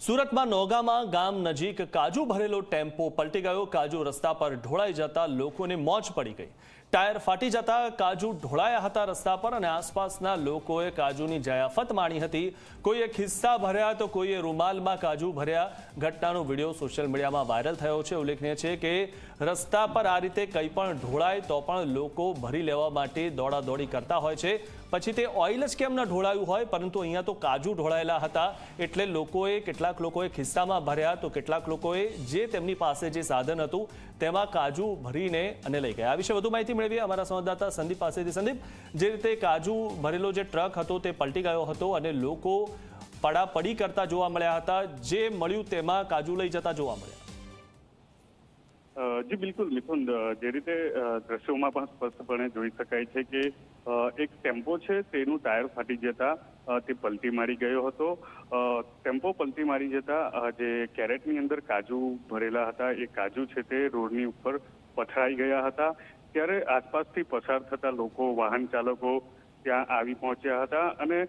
સુરતમાં નોગામાં ગામ નજીક કાજુ ભરેલો ટેમ્પો પલટી ગયો। કાજુ રસ્તા પર ઢોળાઈ જતા લોકોને મોજ પડી ગઈ। ટાયર ફાટી જતા કાજુ ઢોળાયા હતા રસ્તા પર અને આસપાસના લોકોએ કાજુની જયાફત માણી હતી। કોઈએ ખિસ્સા ભર્યા તો કોઈએ રૂમાલમાં કાજુ ભર્યા। ઘટનાનો વિડીયો સોશિયલ મીડિયામાં વાયરલ થયો છે। ઉલ્લેખનીય છે કે રસ્તા પર આ રીતે કંઈ પણ ઢોળાય તો પણ લોકો ભરી લેવા માટે દોડાદોડી કરતા હોય છે। પછી તે ઓઇલ જ કેમ ન ઢોળાયું હોય, પરંતુ અહીંયા તો કાજુ ઢોળાયેલા હતા એટલે કેટલાક લોકોએ ખિસ્સામાં ભર્યા તો કેટલાક લોકોએ જે તેમની પાસે જે સાધન હતું તેમાં કાજુ ભરીને અને લઈ ગયા। આ વિશે વધુ માહિતી મેળવીએ અમારા સંવાદદાતા સંદીપ પાસેથી। સંદીપ, જે રીતે કાજુ ભરેલો જે ટ્રક હતો તે પલટી ગયો હતો અને લોકો પડાપડી કરતા જોવા મળ્યા હતા। જે મળ્યું તેમાં કાજુ લઈ જતા જોવા મળ્યા। જી બિલકુલ મિથુન, જે રીતે દ્રશ્યોમાં પણ સ્પષ્ટપણે જોઈ શકાય છે કે એક ટેમ્પો છે તેનું ટાયર ફાટી જતા તે પલટી મારી ગયો હતો। ટેમ્પો પલટી મારી જતા જે કેરેટની અંદર કાજુ ભરેલા હતા એ કાજુ છે તે રોડની ઉપર પથરાઈ ગયા હતા। ત્યારે આસપાસથી પસાર થતા લોકો, વાહન ચાલકો ત્યાં આવી પહોંચ્યા હતા અને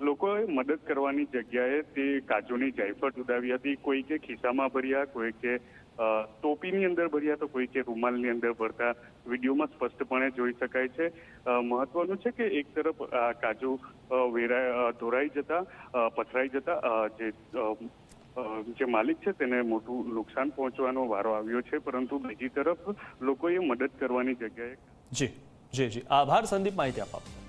લોકોએ મદદ કરવાની જગ્યાએ તે કાજુની જાયફત ઉડાવી હતી। કોઈ કે ખિસ્સામાં ભર્યા, કોઈ કે ટોપીની અંદર ભર્યા તો કોઈ કે રૂમાલની અંદર ભરતા વિડીયોમાં સ્પષ્ટપણે જોઈ શકાય છે। મહત્વનું છે કે એક તરફ કાજુ ધોરાઈ જતા, પથરાઈ જતા જે માલિક છે તેને મોટું નુકસાન પહોંચવાનો વારો આવ્યો છે, પરંતુ બીજી તરફ લોકોએ મદદ કરવાની જગ્યાએ જી આભાર સંદીપ, માહિતી આપવા।